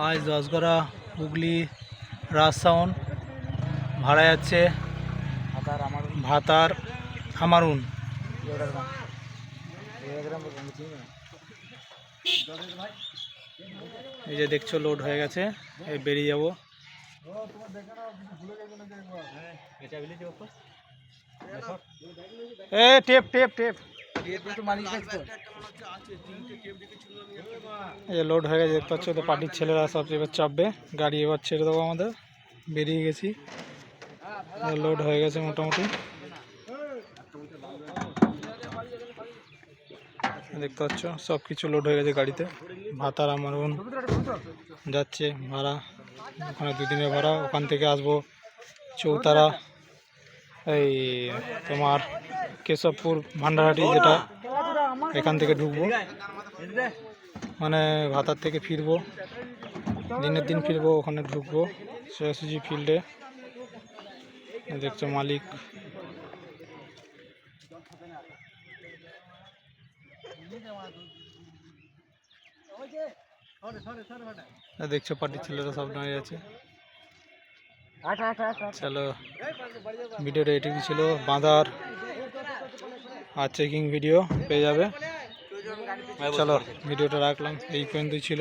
আজ দশগড়া হুগলি রাজসাউন ভাড়া যাচ্ছে ভাতার আমারুন। এই যে দেখছো লোড হয়ে গেছে, এই বেরিয়ে যাবো। এ টেপ টেপ টেপ এই যে লোড হয়ে গেছে, দেখতে পাচ্ছ তো। পার্টির ছেলেরা সব এবার চাপবে, গাড়ি এবার ছেড়ে দেবো আমাদের। বেরিয়ে গেছি, লোড হয়ে গেছে মোটামুটি। দেখতে পাচ্ছ সব কিছু লোড হয়ে গেছে গাড়িতে। ভাতার আমারুন যাচ্ছে ভাড়া, ওখানে দুদিনের ভাড়া। ওখান থেকে আসবো চৌতারা, এই তোমার কেশবপুর ভান্ডারহাটি, যেটা এখান থেকে ঢুকবো, মানে ভাতার থেকে ফিরবো, দিনের দিন ফিরবো, ওখানে ঢুকবো সোজাসুজি ফিল্ডে। দেখছো মালিক দেখছো, পার্টির ছেলেরা সব দাঁড়িয়ে আছে। চলো, ভিডিওটা এটুকু ছিল। বাঁধার আর চেকিং ভিডিও পেয়ে যাবে। চলো ভিডিওটা রাখলাম, এই পর্যন্তই ছিল।